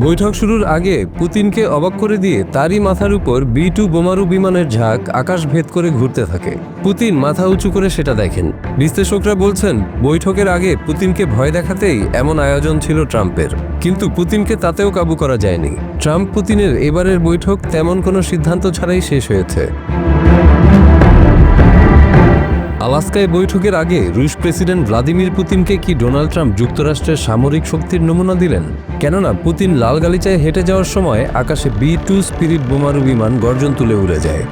বৈঠক শুরুর আগে পুতিনকে অবাক করে দিয়ে তারই মাথার উপর B-2 বোমারু বিমানের ঝাঁক আকাশ ভেদ করে ঘুরতে থাকে। পুতিন মাথা উঁচু করে সেটা দেখেন। বিশ্লেষকরা বলছেন, বৈঠকের আগে পুতিনকে ভয় দেখাতেই এমন আয়োজন ছিল ট্রাম্পের। কিন্তু পুতিনকে তাতেও কাবু করা যায়নি। ট্রাম্প পুতিনের এবারের বৈঠক তেমন কোনো সিদ্ধান্ত ছাড়াই শেষ হয়েছে। আলাস্কায় বৈঠকের আগে রুশ প্রেসিডেন্ট ভ্লাদিমির পুতিনকে কি ডোনাল্ড ট্রাম্প যুক্তরাষ্ট্রের সামরিক শক্তির নমুনা দিলেন? কেননা পুতিন লাল গালিচায় হেঁটে যাওয়ার সময় আকাশে B-2 স্পিরিট বোমারু বিমান গর্জন তুলে উড়ে যায়।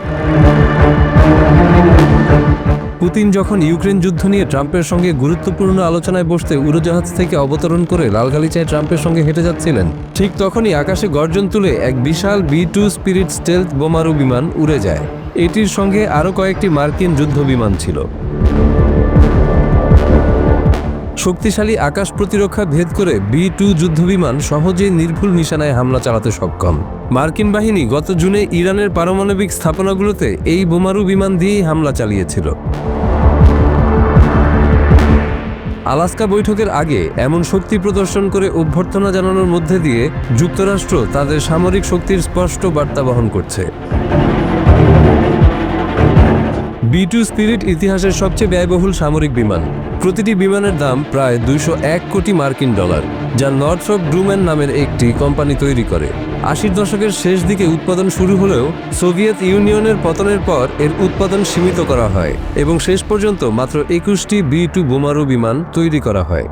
পুতিন যখন ইউক্রেন যুদ্ধ নিয়ে ট্রাম্পের সঙ্গে গুরুত্বপূর্ণ আলোচনায় বসতে উড়োজাহাজ থেকে অবতরণ করে লাল গালিচায় ট্রাম্পের সঙ্গে হেঁটে যাচ্ছিলেন, ঠিক তখনই আকাশে গর্জন তুলে এক বিশাল B-2 স্পিরিট স্টেলথ বোমারু বিমান উড়ে যায়। এটির সঙ্গে আরও কয়েকটি মার্কিন যুদ্ধ বিমান ছিল। শক্তিশালী আকাশ প্রতিরক্ষা ভেদ করে B-2 যুদ্ধবিমান সহজেই নির্ভুল নিশানায় হামলা চালাতে সক্ষম। মার্কিন বাহিনী গত জুনে ইরানের পারমাণবিক স্থাপনাগুলোতে এই বোমারু বিমান দিয়েই হামলা চালিয়েছিল। আলাস্কা বৈঠকের আগে এমন শক্তি প্রদর্শন করে অভ্যর্থনা জানানোর মধ্যে দিয়ে যুক্তরাষ্ট্র তাদের সামরিক শক্তির স্পষ্ট বার্তা বহন করছে। B-2 স্পিরিট ইতিহাসের সবচেয়ে ব্যয়বহুল সামরিক বিমান। প্রতিটি বিমানের দাম প্রায় $201 কোটি মার্কিন ডলার, যা নর্থ্রপ গ্রুম্যান নামের একটি কোম্পানি তৈরি করে। 80 দশকের শেষ দিকে উৎপাদন শুরু হলেও সোভিয়েত ইউনিয়নের পতনের পর এর উৎপাদন সীমিত করা হয় এবং শেষ পর্যন্ত মাত্র 21টি B-2 বোমারু বিমান তৈরি করা হয়।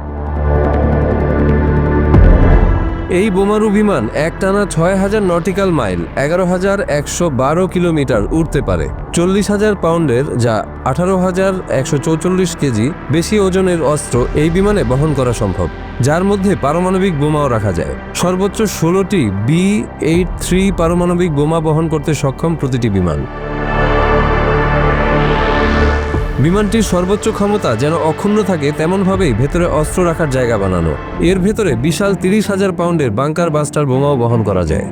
এই বোমারু বিমান একটানা 6000 নটিক্যাল মাইল 11,112 কিলোমিটার উড়তে পারে। 40,000 পাউন্ডের, যা 18,144 কেজি বেশি ওজনের অস্ত্র এই বিমানে বহন করা সম্ভব, যার মধ্যে পারমাণবিক বোমাও রাখা যায়। সর্বোচ্চ 16টি B-83 পারমাণবিক বোমা বহন করতে সক্ষম প্রতিটি বিমান। বিমানটির সর্বোচ্চ ক্ষমতা যেন অক্ষুণ্ণ থাকে তেমনভাবেই ভেতরে অস্ত্র রাখার জায়গা বানানো। এর ভেতরে বিশাল 30,000 পাউন্ডের বাংকার বাস্টার বোমাও বহন করা যায়।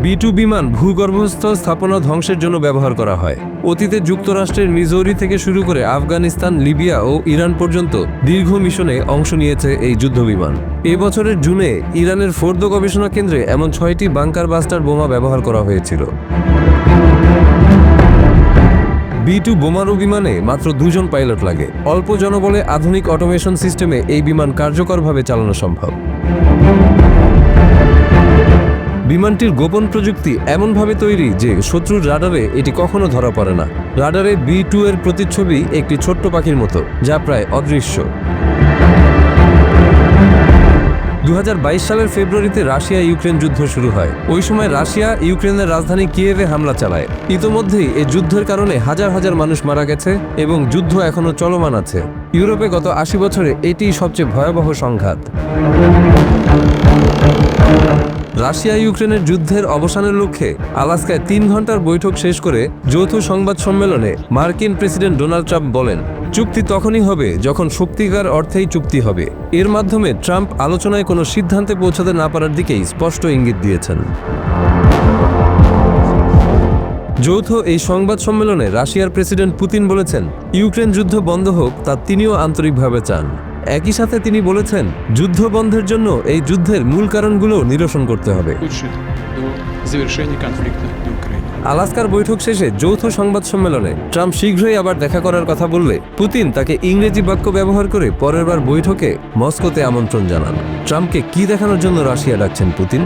B-2 বিমান ভূগর্ভস্থ স্থাপনা ধ্বংসের জন্য ব্যবহার করা হয়। অতীতে যুক্তরাষ্ট্রের মিজৌরি থেকে শুরু করে আফগানিস্তান, লিবিয়া ও ইরান পর্যন্ত দীর্ঘ মিশনে অংশ নিয়েছে এই যুদ্ধবিমান। এবছরের জুনে ইরানের ফোর্দো গবেষণা কেন্দ্রে এমন 6টি বাংকার বাস্টার বোমা ব্যবহার করা হয়েছিল। B-2 বোমারু বিমানে মাত্র 2 জন পাইলট লাগে। অল্প জনবলে আধুনিক অটোমেশন সিস্টেমে এই বিমান কার্যকরভাবে চালানো সম্ভব। বিমানটির গোপন প্রযুক্তি এমনভাবে তৈরি যে শত্রুর রাডারে এটি কখনো ধরা পড়ে না। রাডারে B-2 এর প্রতিচ্ছবি একটি ছোট্ট পাখির মতো, যা প্রায় অদৃশ্য। 2022 সালের ফেব্রুয়ারিতে রাশিয়া ইউক্রেন যুদ্ধ শুরু হয়। ওই সময় রাশিয়া ইউক্রেনের রাজধানী কিয়েভে হামলা চালায়। ইতোমধ্যেই এই যুদ্ধের কারণে হাজার হাজার মানুষ মারা গেছে এবং যুদ্ধ এখনো চলমান আছে। ইউরোপে গত 80 বছরে এটিই সবচেয়ে ভয়াবহ সংঘাত। রাশিয়া ইউক্রেনের যুদ্ধের অবসানের লক্ষ্যে আলাস্কায় 3 ঘন্টার বৈঠক শেষ করে যৌথ সংবাদ সম্মেলনে মার্কিন প্রেসিডেন্ট ডোনাল্ড ট্রাম্প বলেন, চুক্তি তখনই হবে যখন সত্যিকার অর্থেই চুক্তি হবে। এর মাধ্যমে ট্রাম্প আলোচনায় কোনো সিদ্ধান্তে পৌঁছাতে না পারার দিকেই স্পষ্ট ইঙ্গিত দিয়েছেন। যৌথ এই সংবাদ সম্মেলনে রাশিয়ার প্রেসিডেন্ট পুতিন বলেছেন, ইউক্রেন যুদ্ধ বন্ধ হোক তা তিনিও আন্তরিকভাবে চান। একই সাথে তিনি বলেছেন, যুদ্ধ বন্ধের জন্য এই যুদ্ধের মূল কারণগুলো নিরসন করতে হবে। আলাস্কার বৈঠক শেষে যৌথ সংবাদ সম্মেলনে ট্রাম্প শীঘ্রই আবার দেখা করার কথা বললে পুতিন তাকে ইংরেজি বাক্য ব্যবহার করে পরের বার বৈঠকে মস্কোতে আমন্ত্রণ জানান। ট্রাম্পকে কি দেখানোর জন্য রাশিয়া ডাকছেন পুতিন?